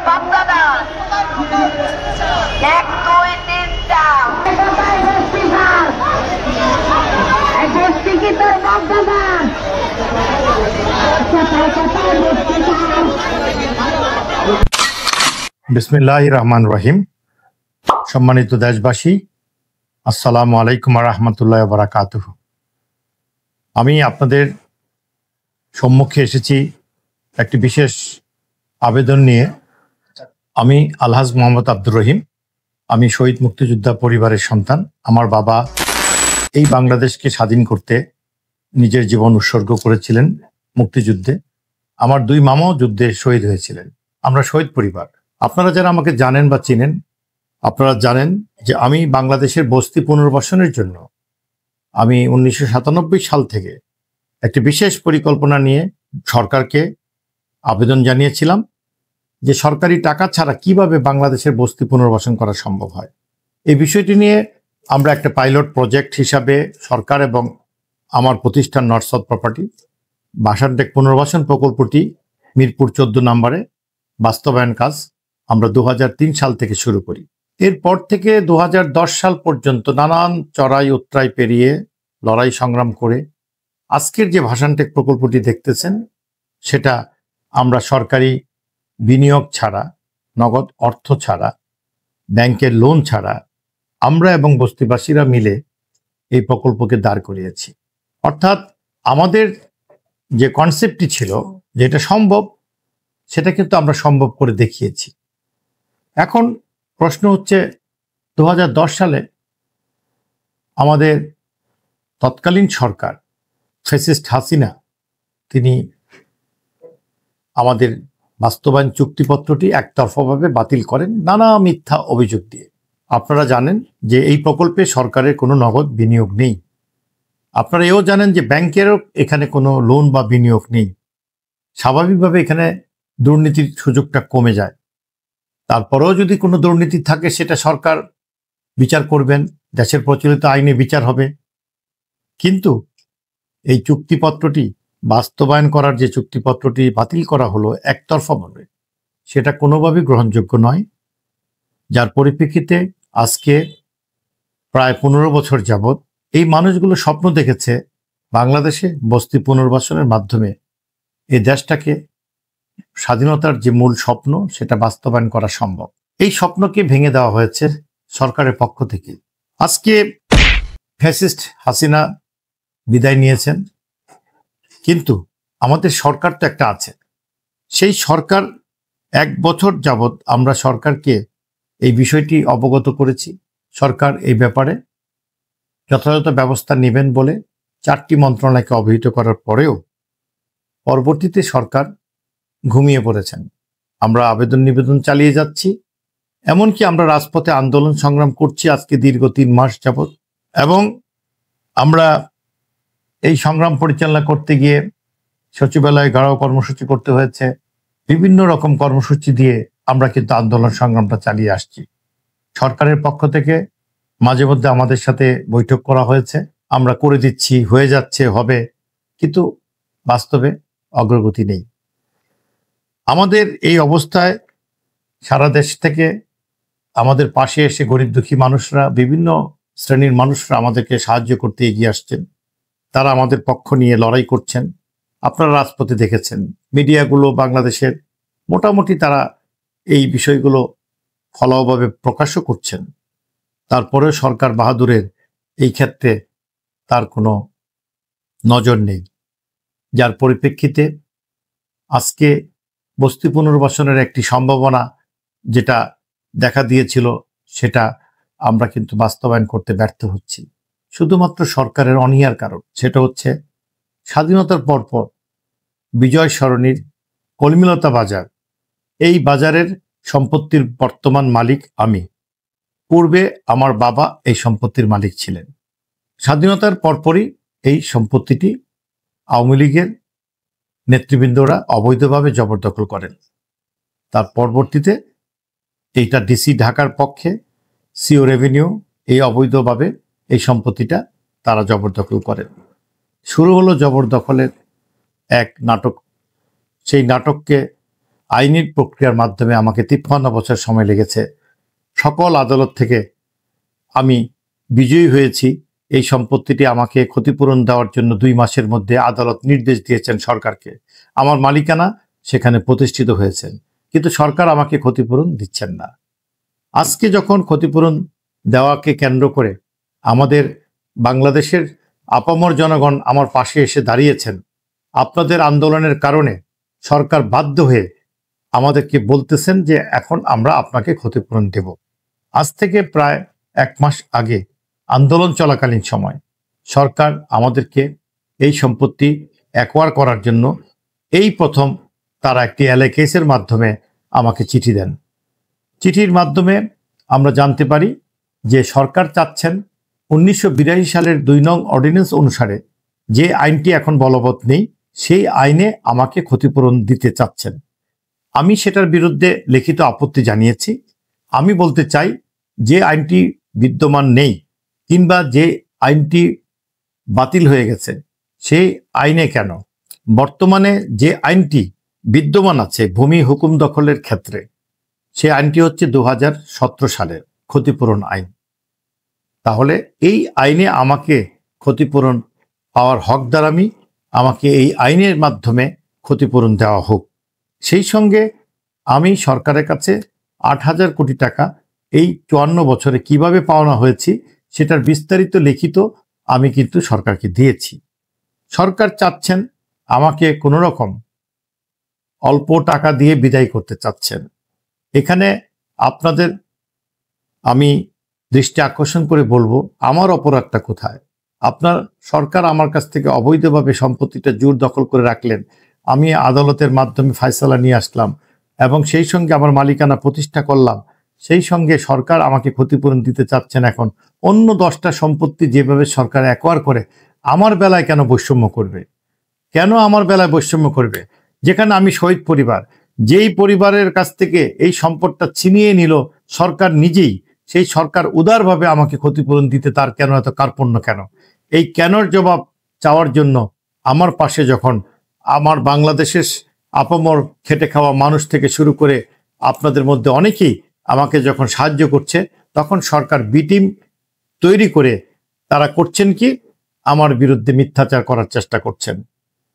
বাপদাদা এক দুই তিনটা বিসমিল্লাহির রহমানির রহিম। সম্মানিত দেশবাসী, আসসালামু আলাইকুম ওয়া রাহমাতুল্লাহি ওয়া বারাকাতুহু। আমি আপনাদের সম্মুখে এসেছি একটি বিশেষ আবেদন নিয়ে। আমি আলহাজ মোহাম্মদ আব্দুর রহিম। আমি শহীদ মুক্তিযোদ্ধা পরিবারের সন্তান। আমার বাবা এই বাংলাদেশকে স্বাধীন করতে নিজের জীবন উৎসর্গ করেছিলেন মুক্তিযুদ্ধে। আমার দুই মামাও যুদ্ধে শহীদ হয়েছিলেন। আমরা শহীদ পরিবার। আপনারা যারা আমাকে জানেন বা চিনেন, আপনারা জানেন যে আমি বাংলাদেশের বস্তি পুনর্বাসনের জন্য আমি 1997 সাল থেকে একটি বিশেষ পরিকল্পনা নিয়ে সরকারকে আবেদন জানিয়েছিলাম যে সরকারি টাকা ছাড়া কিভাবে বাংলাদেশের বস্তি পুনর্বাসন করা সম্ভব হয়। এই বিষয়টি নিয়ে আমরা একটা পাইলট প্রজেক্ট হিসাবে সরকার এবং আমার প্রতিষ্ঠান নর্থ সাউথ প্রপার্টি বাসানটেক পুনর্বাসন প্রকল্পটি মিরপুর 14 নম্বরে বাস্তবায়ন কাজ আমরা 2003 সাল থেকে শুরু করি। এরপর থেকে 2010 সাল পর্যন্ত নানান চড়াই উতরাই পেরিয়ে লড়াই সংগ্রাম করে আজকের যে ভাসানটেক প্রকল্পটি দেখতেছেন সেটা আমরা সরকারি বিনিয়োগ ছাড়া, নগদ অর্থ ছাড়া, ব্যাংকের লোন ছাড়া আমরা এবং বস্তিবাসীরা মিলে এই প্রকল্পকে দাঁড় করিয়েছি। অর্থাৎ আমাদের যে কনসেপ্টটি ছিল যেটা সম্ভব, সেটা কিন্তু আমরা সম্ভব করে দেখিয়েছি। এখন প্রশ্ন হচ্ছে 2010 সালে আমাদের তৎকালীন সরকার ফ্যাসিস্ট হাসিনা তিনি আমাদের বাস্তবায়ন চুক্তিপত্রটি একতরফাভাবে বাতিল করেন নানা মিথ্যা অভিযোগ দিয়ে। আপনারা জানেন যে এই প্রকল্পে সরকারের কোনো নগদ বিনিয়োগ নেই। আপনারা এও জানেন যে ব্যাংকেরও এখানে কোনো লোন বা বিনিয়োগ নেই। স্বাভাবিকভাবে এখানে দুর্নীতির সুযোগটা কমে যায়। তারপরেও যদি কোনো দুর্নীতি থাকে সেটা সরকার বিচার করবেন, দেশের প্রচলিত আইনে বিচার হবে। কিন্তু এই চুক্তিপত্রটি বাস্তবায়ন করার যে চুক্তিপত্রটি বাতিল করা হলো একতরফাভাবে, সেটা কোনোভাবেই গ্রহণযোগ্য নয়। যার পরিপ্রেক্ষিতে আজকে প্রায় 15 বছর যাবৎ এই মানুষগুলো স্বপ্ন দেখেছে বাংলাদেশে বস্তি পুনর্বাসনের মাধ্যমে এই দেশটাকে স্বাধীনতার যে মূল স্বপ্ন সেটা বাস্তবায়ন করা সম্ভব। এই স্বপ্নকে ভেঙে দেওয়া হয়েছে সরকারের পক্ষ থেকে। আজকে ফ্যাসিস্ট হাসিনা বিদায় নিয়েছেন, কিন্তু আমাদের সরকার তো একটা আছে। সেই সরকার 1 বছর যাবৎ আমরা সরকারকে এই বিষয়টি অবগত করেছি। সরকার এই ব্যাপারে যথাযথ ব্যবস্থা নেবেন বলে 4টি মন্ত্রণালয়কে অবহিত করার পরেও পরবর্তীতে সরকার ঘুমিয়ে পড়েছেন। আমরা আবেদন নিবেদন চালিয়ে যাচ্ছি, এমনকি আমরা রাজপথে আন্দোলন সংগ্রাম করছি আজকে দীর্ঘ 3 মাস যাবৎ। এবং আমরা এই সংগ্রাম পরিচালনা করতে গিয়ে সচিবালয়ে ঘেরাও কর্মসূচি করতে হয়েছে। বিভিন্ন রকম কর্মসূচি দিয়ে আমরা কিন্তু আন্দোলন সংগ্রামটা চালিয়ে আসছি। সরকারের পক্ষ থেকে মাঝে মধ্যে আমাদের সাথে বৈঠক করা হয়েছে, আমরা করে দিচ্ছি, হয়ে যাচ্ছে, হবে, কিন্তু বাস্তবে অগ্রগতি নেই। আমাদের এই অবস্থায় সারা দেশ থেকে আমাদের পাশে এসে গরিব দুঃখী মানুষরা, বিভিন্ন শ্রেণীর মানুষরা আমাদেরকে সাহায্য করতে এগিয়ে আসছেন। তারা আমাদের পক্ষ নিয়ে লড়াই করছেন। আপনারা রাজপথে দেখেছেন, মিডিয়াগুলো বাংলাদেশের মোটামুটি তারা এই বিষয়গুলো ফলাওভাবে প্রকাশও করছেন। তারপরেও সরকার বাহাদুরের এই ক্ষেত্রে তার কোনো নজর নেই। যার পরিপ্রেক্ষিতে আজকে বস্তি পুনর্বাসনের একটি সম্ভাবনা যেটা দেখা দিয়েছিল সেটা আমরা কিন্তু বাস্তবায়ন করতে ব্যর্থ হচ্ছি। শুধুমাত্র সরকারের অনীহার কারণ। সেটা হচ্ছে স্বাধীনতার পরপর বিজয় সরণির কলমিলতা বাজার, এই বাজারের সম্পত্তির বর্তমান মালিক আমি। পূর্বে আমার বাবা এই সম্পত্তির মালিক ছিলেন। স্বাধীনতার পরপরই এই সম্পত্তিটি আওয়ামী লীগের নেতৃবৃন্দরা অবৈধভাবে জবরদখল করেন। তার পরবর্তীতে এইটা ডিসি ঢাকার পক্ষে সিও রেভিনিউ এই অবৈধভাবে এই সম্পত্তিটা তারা জবরদখল করেন। শুরু হলো জবরদখলের এক নাটক। সেই নাটককে আইনি প্রক্রিয়ার মাধ্যমে আমাকে 53 বছর সময় লেগেছে। সকল আদালত থেকে আমি বিজয়ী হয়েছি। এই সম্পত্তিটি আমাকে ক্ষতিপূরণ দেওয়ার জন্য 2 মাসের মধ্যে আদালত নির্দেশ দিয়েছেন সরকারকে। আমার মালিকানা সেখানে প্রতিষ্ঠিত হয়েছেন, কিন্তু সরকার আমাকে ক্ষতিপূরণ দিচ্ছেন না। আজকে যখন ক্ষতিপূরণ দেওয়াকে কেন্দ্র করে আমাদের বাংলাদেশের আপামর জনগণ আমার পাশে এসে দাঁড়িয়েছেন, আপনাদের আন্দোলনের কারণে সরকার বাধ্য হয়ে আমাদেরকে বলতেছেন যে এখন আমরা আপনাকে ক্ষতিপূরণ দেব। আজ থেকে প্রায় 1 মাস আগে আন্দোলন চলাকালীন সময় সরকার আমাদেরকে এই সম্পত্তি অ্যাকোয়ার করার জন্য এই প্রথম তারা একটি এলআই কেসের মাধ্যমে আমাকে চিঠি দেন। চিঠির মাধ্যমে আমরা জানতে পারি যে সরকার চাচ্ছেন 1982 সালের 2 নং অর্ডিন্যান্স অনুসারে যে আইনটি এখন বলবৎ নেই, সেই আইনে আমাকে ক্ষতিপূরণ দিতে চাচ্ছেন। আমি সেটার বিরুদ্ধে লিখিত আপত্তি জানিয়েছি। আমি বলতে চাই, যে আইনটি বিদ্যমান নেই কিংবা যে আইনটি বাতিল হয়ে গেছে, সেই আইনে কেন বর্তমানে যে আইনটি বিদ্যমান আছে ভূমি হুকুম দখলের ক্ষেত্রে, সেই আইনটি হচ্ছে 2017 সালের ক্ষতিপূরণ আইন। তাহলে এই আইনে আমাকে ক্ষতিপূরণ পাওয়ার হকদার আমি, আমাকে এই আইনের মাধ্যমে ক্ষতিপূরণ দেওয়া হোক। সেই সঙ্গে আমি সরকারের কাছে 8,000 কোটি টাকা এই 54 বছরে কিভাবে পাওনা হয়েছি সেটার বিস্তারিত লিখিত আমি কিন্তু সরকারকে দিয়েছি। সরকার চাচ্ছেন আমাকে কোনো রকম অল্প টাকা দিয়ে বিদায় করতে চাচ্ছেন। এখানে আপনাদের আমি দৃষ্টি আকর্ষণ করে বলবো, আমার অপরাধটা কোথায়? আপনার সরকার আমার কাছ থেকে অবৈধভাবে সম্পত্তিটা জোর দখল করে রাখলেন, আমি আদালতের মাধ্যমে ফয়সালা নিয়ে আসলাম এবং সেই সঙ্গে আমার মালিকানা প্রতিষ্ঠা করলাম। সেই সঙ্গে সরকার আমাকে ক্ষতিপূরণ দিতে চাচ্ছেন। এখন অন্য 10টা সম্পত্তি যেভাবে সরকার অ্যাকোয়ার করে, আমার বেলায় কেন বৈষম্য করবে? কেন আমার বেলায় বৈষম্য করবে? যেখানে আমি শহীদ পরিবার, যেই পরিবারের কাছ থেকে এই সম্পদটা ছিনিয়ে নিল সরকার নিজেই, সেই সরকার উদারভাবে আমাকে ক্ষতিপূরণ দিতে তার কেন এত কার্পণ্য কেন? এই কেনর জবাব চাওয়ার জন্য আমার পাশে যখন আমার বাংলাদেশের আপামর খেটে খাওয়া মানুষ থেকে শুরু করে আপনাদের মধ্যে অনেকেই আমাকে যখন সাহায্য করছে, তখন সরকার বি টিম তৈরি করে তারা করছেন কি, আমার বিরুদ্ধে মিথ্যাচার করার চেষ্টা করছেন।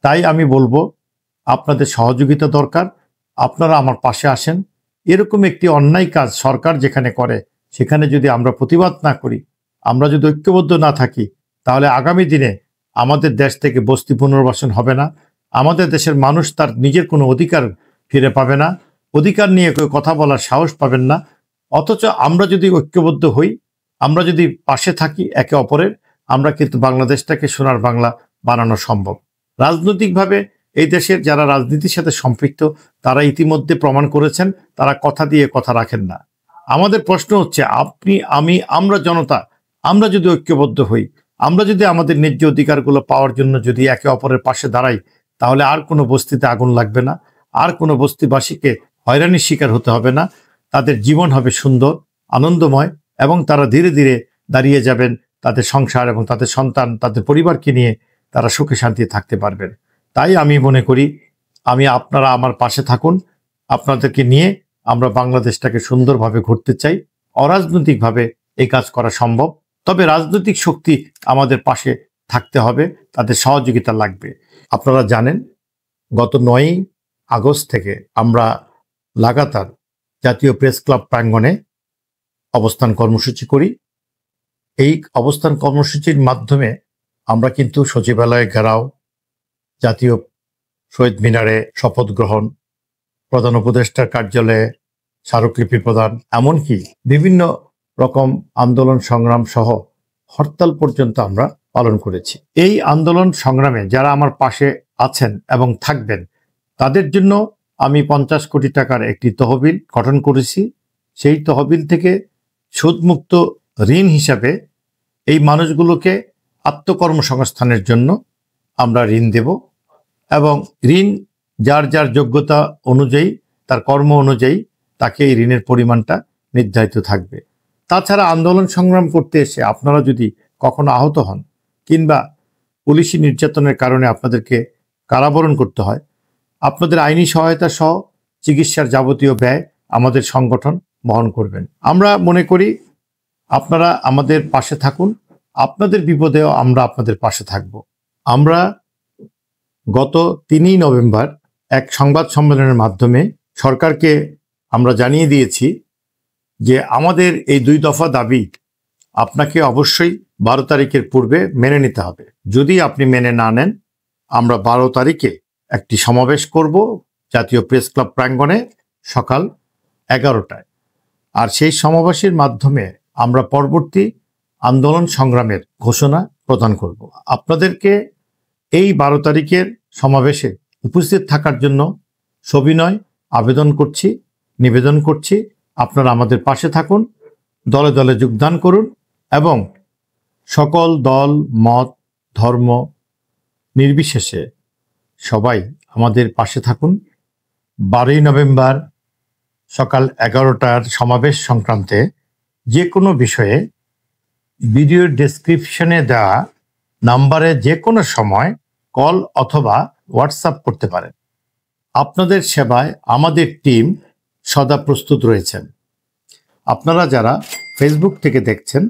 তাই আমি বলবো, আপনাদের সহযোগিতা দরকার। আপনারা আমার পাশে আসেন। এরকম একটি অন্যায় কাজ সরকার যেখানে করে, সেখানে যদি আমরা প্রতিবাদ না করি, আমরা যদি ঐক্যবদ্ধ না থাকি, তাহলে আগামী দিনে আমাদের দেশ থেকে বস্তি পুনর্বাসন হবে না। আমাদের দেশের মানুষ তার নিজের কোনো অধিকার ফিরে পাবে না, অধিকার নিয়ে কেউ কথা বলার সাহস পাবেন না। অথচ আমরা যদি ঐক্যবদ্ধ হই, আমরা যদি পাশে থাকি একে অপরের, আমরা কিন্তু বাংলাদেশটাকে সোনার বাংলা বানানো সম্ভব। রাজনৈতিকভাবে এই দেশের যারা রাজনীতির সাথে সম্পৃক্ত, তারা ইতিমধ্যে প্রমাণ করেছেন তারা কথা দিয়ে কথা রাখেন না। আমাদের প্রশ্ন হচ্ছে, আপনি, আমি, আমরা জনতা, আমরা যদি ঐক্যবদ্ধ হই, আমরা যদি আমাদের ন্যায্য অধিকারগুলো পাওয়ার জন্য যদি একে অপরের পাশে দাঁড়াই, তাহলে আর কোনো বস্তিতে আগুন লাগবে না, আর কোনো বস্তিবাসীকে হয়রানির শিকার হতে হবে না। তাদের জীবন হবে সুন্দর, আনন্দময় এবং তারা ধীরে ধীরে দাঁড়িয়ে যাবেন তাদের সংসার এবং তাদের সন্তান, তাদের পরিবারকে নিয়ে তারা সুখে শান্তিতে থাকতে পারবেন। তাই আমি মনে করি, আপনারা আমার পাশে থাকুন। আপনাদেরকে নিয়ে আমরা বাংলাদেশটাকে সুন্দরভাবে গড়তে চাই। অরাজনৈতিকভাবে এই কাজ করা সম্ভব, তবে রাজনৈতিক শক্তি আমাদের পাশে থাকতে হবে, তাদের সহযোগিতা লাগবে। আপনারা জানেন, গত 9ই আগস্ট থেকে আমরা লাগাতার জাতীয় প্রেস ক্লাব প্রাঙ্গণে অবস্থান কর্মসূচি করি। এই অবস্থান কর্মসূচির মাধ্যমে আমরা কিন্তু সচিবালয় ঘেরাও, জাতীয় শহীদ মিনারে শপথ গ্রহণ, প্রধান উপদেষ্টার কার্যালয়ে স্মারকলিপি প্রদান, এমনকি বিভিন্ন রকম আন্দোলন সংগ্রাম সহ হরতাল পর্যন্ত আমরা পালন করেছি। এই আন্দোলন সংগ্রামে যারা আমার পাশে আছেন এবং থাকবেন, তাদের জন্য আমি 50 কোটি টাকার একটি তহবিল গঠন করেছি। সেই তহবিল থেকে সুদমুক্ত ঋণ হিসাবে এই মানুষগুলোকে আত্মকর্মসংস্থানের জন্য আমরা ঋণ দেব এবং ঋণ যার যার যোগ্যতা অনুযায়ী, তার কর্ম অনুযায়ী তাকে এই ঋণের পরিমাণটা নির্ধারিত থাকবে। তাছাড়া আন্দোলন সংগ্রাম করতে এসে আপনারা যদি কখনো আহত হন কিংবা পুলিশি নির্যাতনের কারণে আপনাদেরকে কারাবরণ করতে হয়, আপনাদের আইনি সহায়তা সহ চিকিৎসার যাবতীয় ব্যয় আমাদের সংগঠন বহন করবেন। আমরা মনে করি আপনারা আমাদের পাশে থাকুন, আপনাদের বিপদেও আমরা আপনাদের পাশে থাকব। আমরা গত 3 নভেম্বর এক সংবাদ সম্মেলনের মাধ্যমে সরকারকে আমরা জানিয়ে দিয়েছি যে আমাদের এই 2 দফা দাবি আপনাকে অবশ্যই 12 তারিখের পূর্বে মেনে নিতে হবে। যদি আপনি মেনে না নেন, আমরা 12 তারিখে একটি সমাবেশ করব জাতীয় প্রেস ক্লাব প্রাঙ্গণে সকাল 11টায়। আর সেই সমাবেশের মাধ্যমে আমরা পরবর্তী আন্দোলন সংগ্রামের ঘোষণা প্রদান করব। আপনাদেরকে এই 12 তারিখের সমাবেশে উপস্থিত থাকার জন্য সবিনয় আবেদন করছি, নিবেদন করছি। আপনারা আমাদের পাশে থাকুন, দলে দলে যোগদান করুন এবং সকল দল, মত, ধর্ম নির্বিশেষে সবাই আমাদের পাশে থাকুন। 12 নভেম্বর সকাল 11টার সমাবেশ সংক্রান্তে যে কোনো বিষয়ে ভিডিওর ডেসক্রিপশনে দেওয়া নাম্বারে যে কোনো সময় কল অথবা হোয়াটসঅ্যাপ করতে পারেন। আপনাদের সেবায় আমাদের টিম সদা প্রস্তুত রয়েছেন। আপনারা যারা ফেসবুক থেকে দেখছেন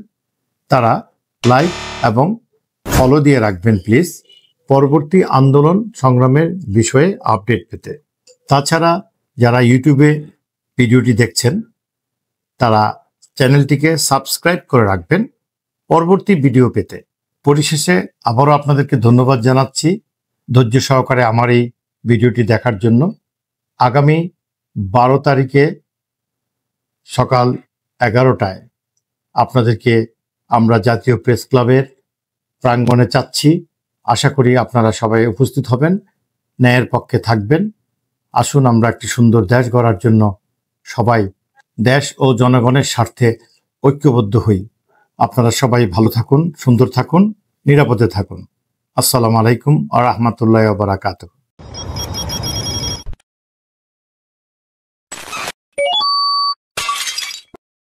তারা লাইক এবং ফলো দিয়ে রাখবেন প্লিজ, পরবর্তী আন্দোলন সংগ্রামের বিষয়ে আপডেট পেতে। তাছাড়া যারা ইউটিউবে ভিডিওটি দেখছেন তারা চ্যানেলটিকে সাবস্ক্রাইব করে রাখবেন পরবর্তী ভিডিও পেতে। পরিশেষে আবারও আপনাদেরকে ধন্যবাদ জানাচ্ছি ধৈর্য সহকারে আমার এই ভিডিওটি দেখার জন্য। আগামী 12 তারিখে সকাল 11টায় আপনাদেরকে আমরা জাতীয় প্রেস ক্লাবের প্রাঙ্গণে চাচ্ছি। আশা করি আপনারা সবাই উপস্থিত হবেন, ন্যায়ের পক্ষে থাকবেন। আসুন আমরা একটি সুন্দর দেশ গড়ার জন্য সবাই দেশ ও জনগণের স্বার্থে ঐক্যবদ্ধ হই। আপনারা সবাই ভালো থাকুন, সুন্দর থাকুন, নিরাপদে থাকুন। আসসালামু আলাইকুম ওয়া রাহমাতুল্লাহি ওয়া বারাকাতুহু।